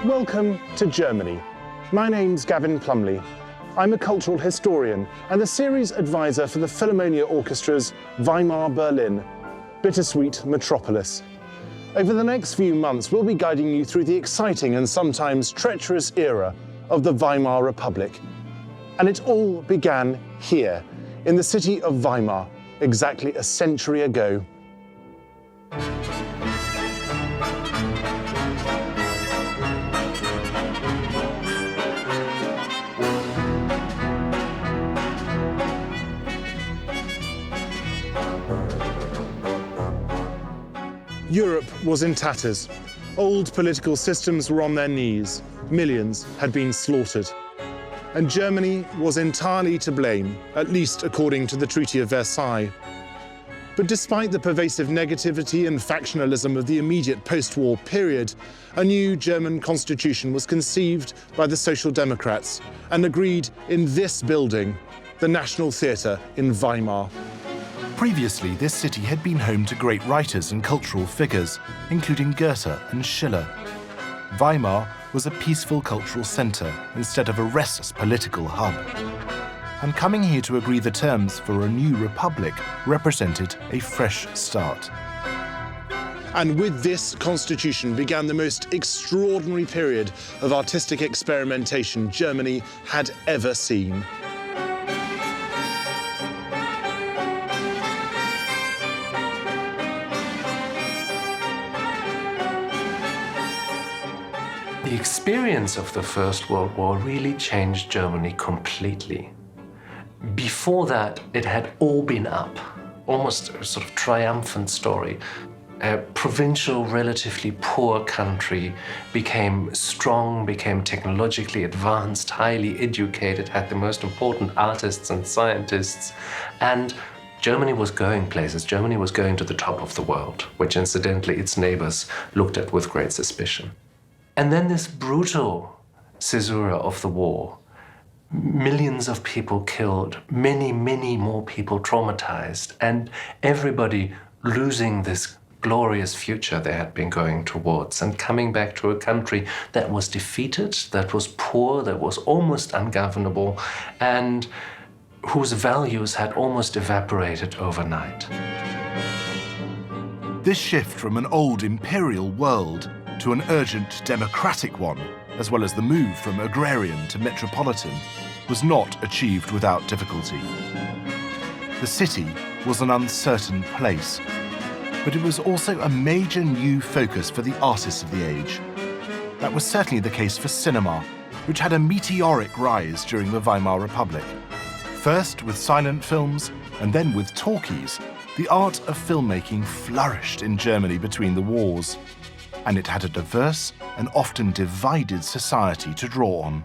Welcome to Germany. My name's Gavin Plumley. I'm a cultural historian and the series advisor for the Philharmonia Orchestra's Weimar Berlin, Bittersweet Metropolis. Over the next few months, we'll be guiding you through the exciting and sometimes treacherous era of the Weimar Republic. And it all began here, in the city of Weimar, exactly a century ago. Europe was in tatters. Old political systems were on their knees. Millions had been slaughtered. And Germany was entirely to blame, at least according to the Treaty of Versailles. But despite the pervasive negativity and factionalism of the immediate post-war period, a new German constitution was conceived by the Social Democrats and agreed in this building, the National Theatre in Weimar. Previously, this city had been home to great writers and cultural figures, including Goethe and Schiller. Weimar was a peaceful cultural centre instead of a restless political hub. And coming here to agree the terms for a new republic represented a fresh start. And with this constitution began the most extraordinary period of artistic experimentation Germany had ever seen. The experience of the First World War really changed Germany completely. Before that, it had all been up, almost a sort of triumphant story. A provincial, relatively poor country became strong, became technologically advanced, highly educated, had the most important artists and scientists, and Germany was going places. Germany was going to the top of the world, which incidentally its neighbors looked at with great suspicion. And then this brutal caesura of the war, millions of people killed, many, many more people traumatized, and everybody losing this glorious future they had been going towards and coming back to a country that was defeated, that was poor, that was almost ungovernable, and whose values had almost evaporated overnight. This shift from an old imperial world to an urgent democratic one, as well as the move from agrarian to metropolitan, was not achieved without difficulty. The city was an uncertain place, but it was also a major new focus for the artists of the age. That was certainly the case for cinema, which had a meteoric rise during the Weimar Republic. First with silent films, and then with talkies, the art of filmmaking flourished in Germany between the wars. And it had a diverse and often divided society to draw on.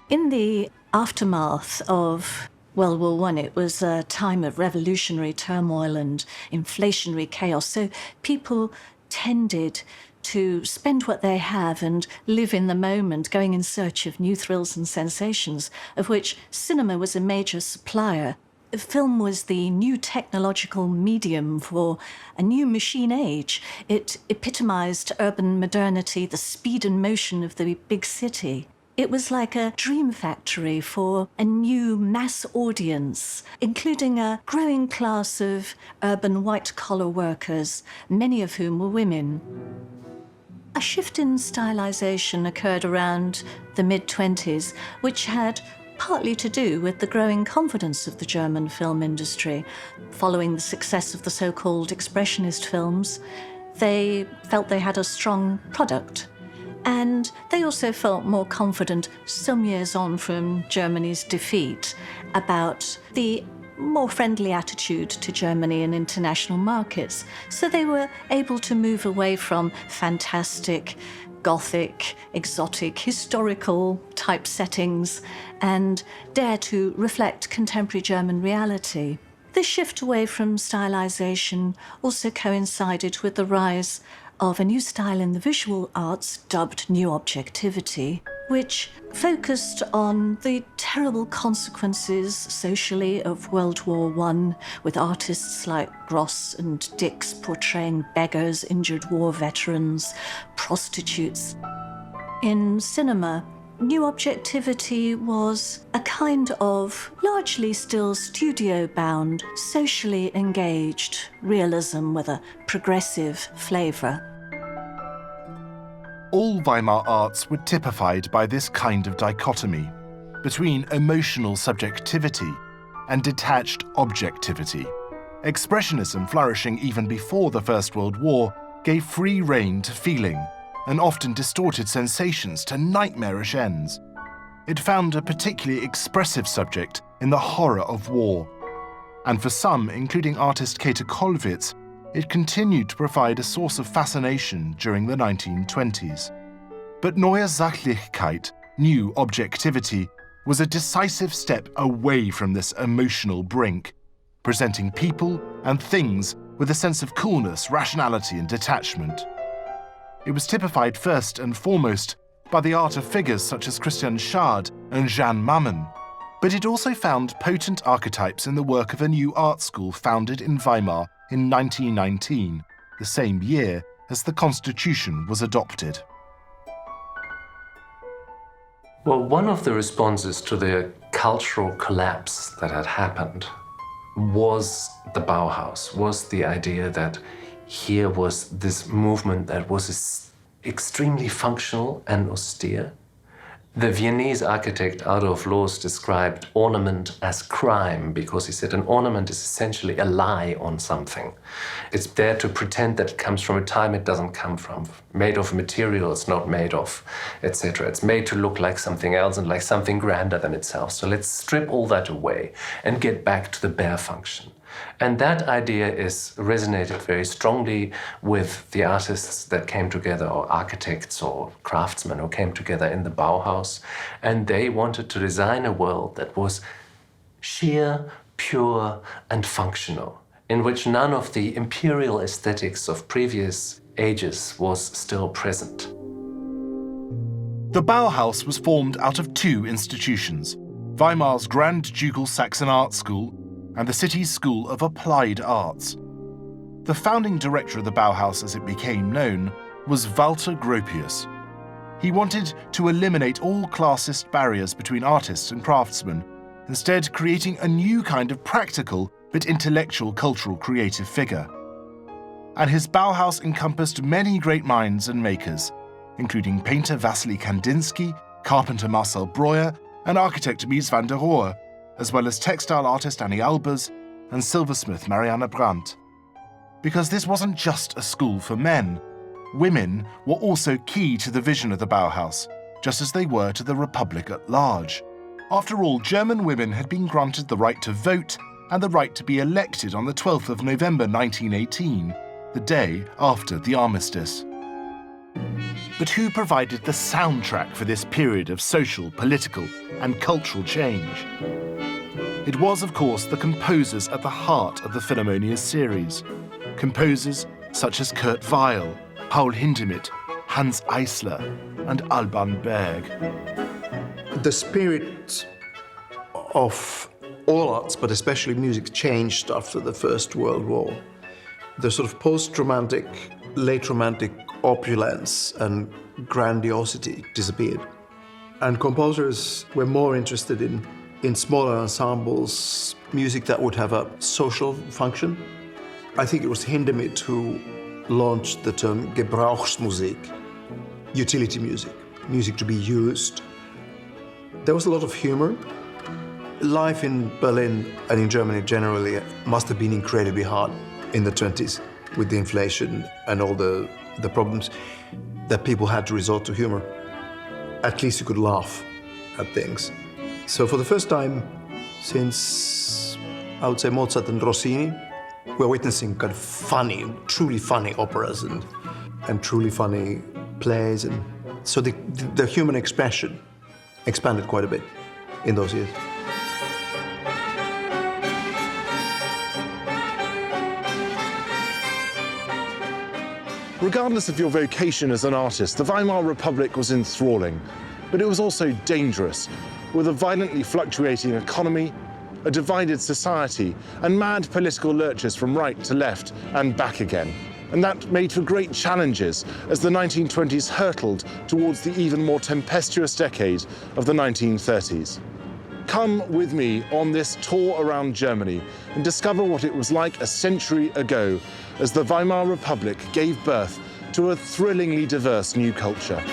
In the aftermath of World War I, it was a time of revolutionary turmoil and inflationary chaos, so people tended to spend what they have and live in the moment, going in search of new thrills and sensations, of which cinema was a major supplier. Film was the new technological medium for a new machine age. It epitomized urban modernity, the speed and motion of the big city. It was like a dream factory for a new mass audience, including a growing class of urban white-collar workers, many of whom were women. A shift in stylization occurred around the mid-20s, which had partly to do with the growing confidence of the German film industry. Following the success of the so-called expressionist films, they felt they had a strong product. And they also felt more confident some years on from Germany's defeat about the more friendly attitude to Germany in international markets. So they were able to move away from fantastic, Gothic, exotic, historical type settings and dare to reflect contemporary German reality. This shift away from stylization also coincided with the rise of a new style in the visual arts dubbed New Objectivity. which focused on the terrible consequences socially of World War I, with artists like Gross and Dix portraying beggars, injured war veterans, prostitutes. In cinema, new objectivity was a kind of largely still studio-bound, socially engaged realism with a progressive flavour. All Weimar arts were typified by this kind of dichotomy between emotional subjectivity and detached objectivity. Expressionism, flourishing even before the First World War, gave free rein to feeling and often distorted sensations to nightmarish ends. It found a particularly expressive subject in the horror of war. And for some, including artist Käthe Kollwitz, it continued to provide a source of fascination during the 1920s. But Neue Sachlichkeit, new objectivity, was a decisive step away from this emotional brink, presenting people and things with a sense of coolness, rationality, and detachment. It was typified first and foremost by the art of figures such as Christian Schad and Jan Mammon, but it also found potent archetypes in the work of a new art school founded in Weimar in 1919, the same year as the Constitution was adopted. Well, one of the responses to the cultural collapse that had happened was the Bauhaus, was the idea that here was this movement that was extremely functional and austere. The Viennese architect Adolf Loos described ornament as crime because he said an ornament is essentially a lie on something. It's there to pretend that it comes from a time it doesn't come from, made of material it's not made of, etc. It's made to look like something else and like something grander than itself. So let's strip all that away and get back to the bare function. And that idea resonated very strongly with the artists that came together, or architects or craftsmen who came together in the Bauhaus. And they wanted to design a world that was sheer, pure, and functional, in which none of the imperial aesthetics of previous ages was still present. The Bauhaus was formed out of two institutions, Weimar's Grand Ducal Saxon Art School and the city's School of Applied Arts. The founding director of the Bauhaus, as it became known, was Walter Gropius. He wanted to eliminate all classist barriers between artists and craftsmen, instead creating a new kind of practical but intellectual cultural creative figure. And his Bauhaus encompassed many great minds and makers, including painter Wassily Kandinsky, carpenter Marcel Breuer, and architect Mies van der Rohe, as well as textile artist Annie Albers and silversmith Marianne Brandt. Because this wasn't just a school for men. Women were also key to the vision of the Bauhaus, just as they were to the Republic at large. After all, German women had been granted the right to vote and the right to be elected on the 12th of November 1918, the day after the armistice. But who provided the soundtrack for this period of social, political, and cultural change? It was, of course, the composers at the heart of the Philharmonia series. Composers such as Kurt Weill, Paul Hindemith, Hans Eisler, and Alban Berg. The spirit of all arts, but especially music, changed after the First World War. The sort of post-romantic, late romantic opulence and grandiosity disappeared. And composers were more interested in smaller ensembles, music that would have a social function. I think it was Hindemith who launched the term Gebrauchsmusik, utility music, music to be used. There was a lot of humor. Life in Berlin and in Germany generally must have been incredibly hard in the 20s with the inflation and all the problems that people had to resort to humor. At least you could laugh at things. So for the first time since, I would say, Mozart and Rossini, we're witnessing kind of funny, truly funny operas and truly funny plays. And so the human expression expanded quite a bit in those years. Regardless of your vocation as an artist, the Weimar Republic was enthralling. but it was also dangerous, with a violently fluctuating economy, a divided society, and mad political lurches from right to left and back again. And that made for great challenges as the 1920s hurtled towards the even more tempestuous decade of the 1930s. Come with me on this tour around Germany and discover what it was like a century ago as the Weimar Republic gave birth to a thrillingly diverse new culture.